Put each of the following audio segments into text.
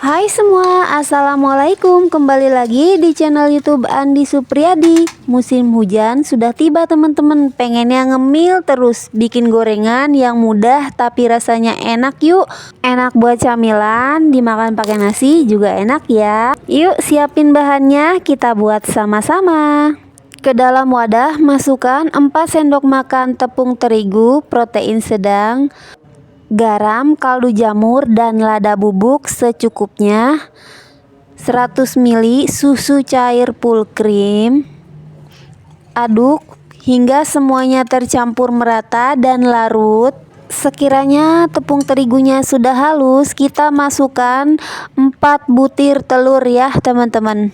Hai semua, assalamualaikum. Kembali lagi di channel YouTube Andi Supriyadi. Musim hujan sudah tiba teman-teman. Pengennya ngemil terus, bikin gorengan yang mudah tapi rasanya enak yuk. Enak buat camilan, dimakan pakai nasi juga enak ya. Yuk siapin bahannya, kita buat sama-sama. Ke dalam wadah masukkan 4 sendok makan tepung terigu protein sedang, garam, kaldu jamur, dan lada bubuk secukupnya, 100 ml susu cair full cream. Aduk hingga semuanya tercampur merata dan larut. Sekiranya tepung terigunya sudah halus, kita masukkan 4 butir telur ya teman-teman.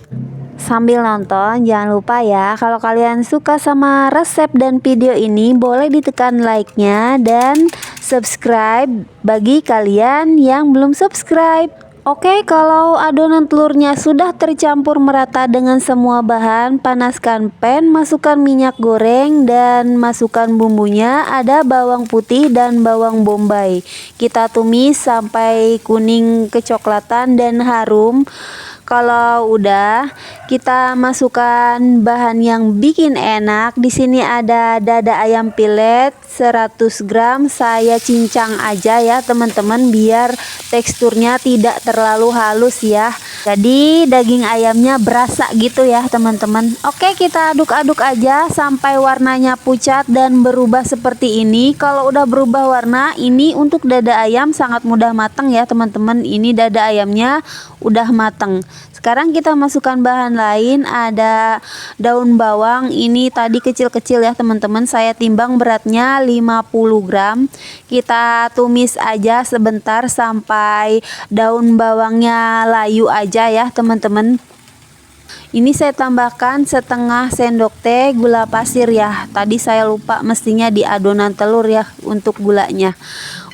Sambil nonton jangan lupa ya, kalau kalian suka sama resep dan video ini boleh ditekan like-nya dan subscribe bagi kalian yang belum subscribe. Oke, kalau adonan telurnya sudah tercampur merata dengan semua bahan, panaskan pan, masukkan minyak goreng dan masukkan bumbunya. Ada bawang putih dan bawang bombay. Kita tumis sampai kuning kecoklatan dan harum. Kalau udah, kita masukkan bahan yang bikin enak. Di sini ada dada ayam pilet 100 gram. Saya cincang aja ya teman-teman biar teksturnya tidak terlalu halus ya. Jadi daging ayamnya berasa gitu ya teman-teman. Oke, kita aduk-aduk aja sampai warnanya pucat dan berubah seperti ini. Kalau udah berubah warna, ini untuk dada ayam sangat mudah matang ya teman-teman. Ini dada ayamnya udah matang. Sekarang kita masukkan bahan lain, ada daun bawang. Ini tadi kecil-kecil ya teman-teman, saya timbang beratnya 50 gram. Kita tumis aja sebentar sampai daun bawangnya layu aja ya teman-teman. Ini saya tambahkan setengah sendok teh gula pasir ya. Tadi saya lupa, mestinya di adonan telur ya untuk gulanya.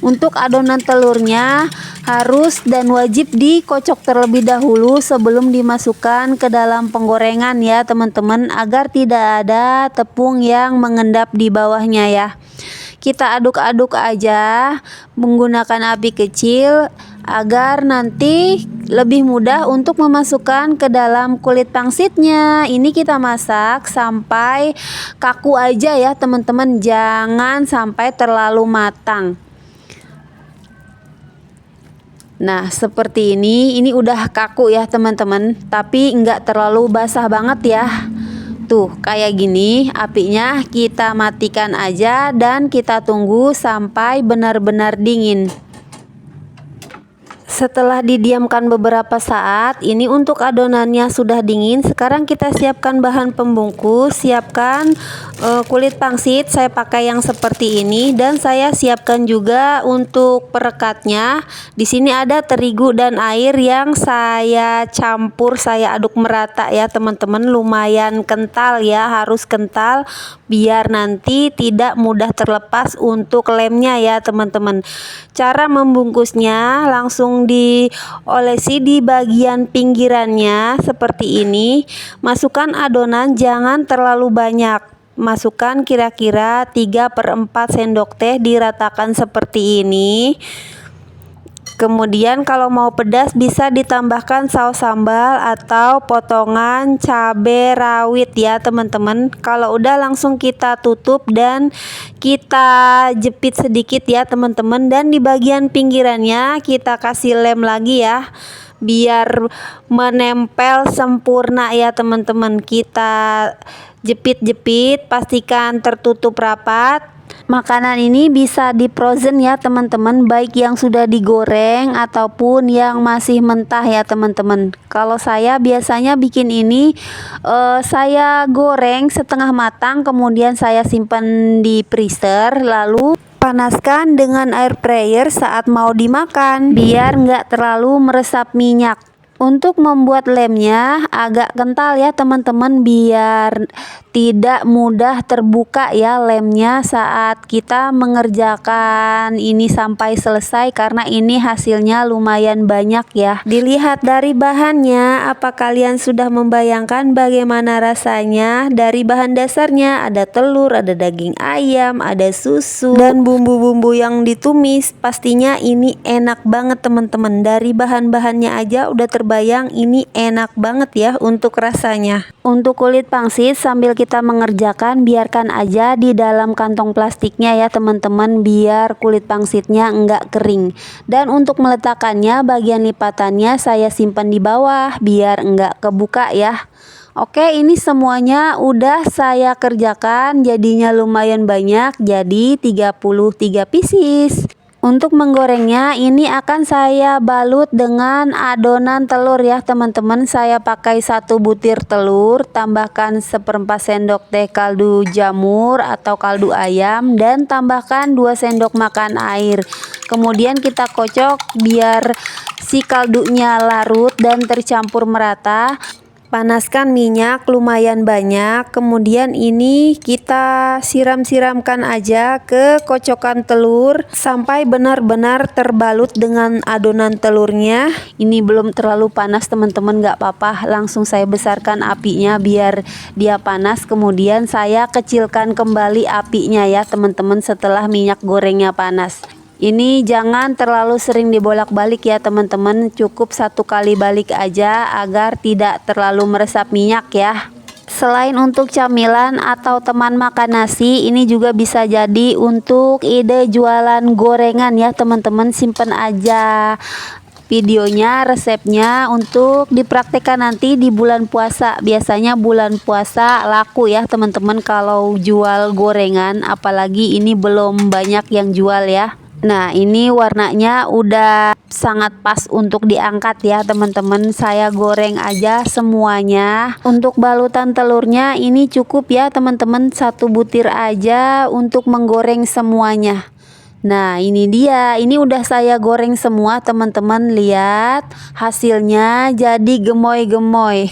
Untuk adonan telurnya harus dan wajib dikocok terlebih dahulu sebelum dimasukkan ke dalam penggorengan ya teman-teman, agar tidak ada tepung yang mengendap di bawahnya ya. Kita aduk-aduk aja menggunakan api kecil agar nanti lebih mudah untuk memasukkan ke dalam kulit pangsitnya. Ini kita masak sampai kaku aja ya teman-teman, jangan sampai terlalu matang. Nah seperti ini udah kaku ya teman-teman, tapi enggak terlalu basah banget ya. Tuh kayak gini, apinya kita matikan aja dan kita tunggu sampai benar-benar dingin. Setelah didiamkan beberapa saat, ini untuk adonannya sudah dingin. Sekarang kita siapkan bahan pembungkus. Siapkan kulit pangsit, saya pakai yang seperti ini, dan saya siapkan juga untuk perekatnya. Di sini ada terigu dan air yang saya campur, saya aduk merata ya teman-teman. Lumayan kental ya, harus kental biar nanti tidak mudah terlepas untuk lemnya ya teman-teman. Cara membungkusnya langsung diolesi di bagian pinggirannya seperti ini. Masukkan adonan, jangan terlalu banyak. Masukkan kira-kira 3/4 sendok teh, diratakan seperti ini. Kemudian kalau mau pedas bisa ditambahkan saus sambal atau potongan cabai rawit ya teman-teman. Kalau udah langsung kita tutup dan kita jepit sedikit ya teman-teman, dan di bagian pinggirannya kita kasih lem lagi ya biar menempel sempurna ya teman-teman. Kita jepit-jepit, pastikan tertutup rapat. Makanan ini bisa di frozen ya teman-teman, baik yang sudah digoreng ataupun yang masih mentah ya teman-teman. Kalau saya biasanya bikin ini saya goreng setengah matang, kemudian saya simpan di freezer, lalu panaskan dengan air fryer saat mau dimakan biar nggak terlalu meresap minyak. Untuk membuat lemnya agak kental ya teman-teman, biar tidak mudah terbuka ya lemnya saat kita mengerjakan ini sampai selesai, karena ini hasilnya lumayan banyak ya. Dilihat dari bahannya, apa kalian sudah membayangkan bagaimana rasanya? Dari bahan dasarnya ada telur, ada daging ayam, ada susu, dan bumbu-bumbu yang ditumis. Pastinya ini enak banget teman-teman. Dari bahan-bahannya aja udah terbayang ini enak banget ya untuk rasanya. Untuk kulit pangsit sambil kita mengerjakan, biarkan aja di dalam kantong plastiknya ya teman-teman, biar kulit pangsitnya enggak kering. Dan untuk meletakkannya, bagian lipatannya saya simpan di bawah biar enggak kebuka ya. Oke, ini semuanya udah saya kerjakan, jadinya lumayan banyak, jadi 33 pieces. Untuk menggorengnya ini akan saya balut dengan adonan telur ya teman-teman. Saya pakai 1 butir telur, tambahkan 1/4 sendok teh kaldu jamur atau kaldu ayam, dan tambahkan 2 sendok makan air. Kemudian kita kocok biar si kaldunya larut dan tercampur merata. Panaskan minyak lumayan banyak, kemudian ini kita siram-siramkan aja ke kocokan telur sampai benar-benar terbalut dengan adonan telurnya. Ini belum terlalu panas teman-teman, gak apa-apa, langsung saya besarkan apinya biar dia panas. Kemudian saya kecilkan kembali apinya ya teman-teman setelah minyak gorengnya panas. Ini jangan terlalu sering dibolak-balik ya teman-teman, cukup 1 kali balik aja agar tidak terlalu meresap minyak ya. Selain untuk camilan atau teman makan nasi, ini juga bisa jadi untuk ide jualan gorengan ya teman-teman. Simpen aja videonya, resepnya untuk dipraktekkan nanti di bulan puasa. Biasanya bulan puasa laku ya teman-teman kalau jual gorengan, apalagi ini belum banyak yang jual ya. Nah, ini warnanya udah sangat pas untuk diangkat ya teman-teman. Saya goreng aja semuanya. Untuk balutan telurnya ini cukup ya teman-teman, 1 butir aja untuk menggoreng semuanya. Nah, ini dia, ini udah saya goreng semua teman-teman. Lihat hasilnya, jadi gemoy-gemoy.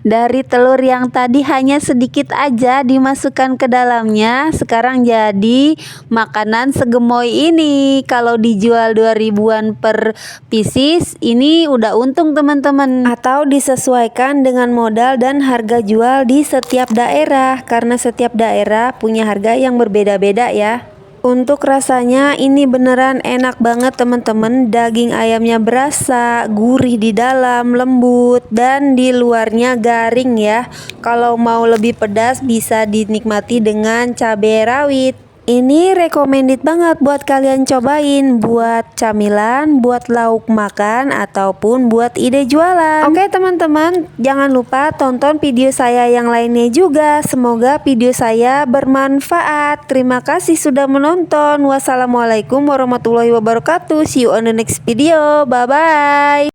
Dari telur yang tadi hanya sedikit aja dimasukkan ke dalamnya, sekarang jadi makanan segemoy ini. Kalau dijual 2000-an per pieces, ini udah untung teman-teman. Atau disesuaikan dengan modal dan harga jual di setiap daerah, karena setiap daerah punya harga yang berbeda-beda ya. Untuk rasanya ini beneran enak banget teman-teman. Daging ayamnya berasa, gurih di dalam, lembut, dan di luarnya garing ya. Kalau mau lebih pedas bisa dinikmati dengan cabai rawit. Ini recommended banget buat kalian cobain, buat camilan, buat lauk makan, ataupun buat ide jualan. Oke teman-teman, jangan lupa tonton video saya yang lainnya juga. Semoga video saya bermanfaat. Terima kasih sudah menonton. Wassalamualaikum warahmatullahi wabarakatuh. See you on the next video. Bye-bye.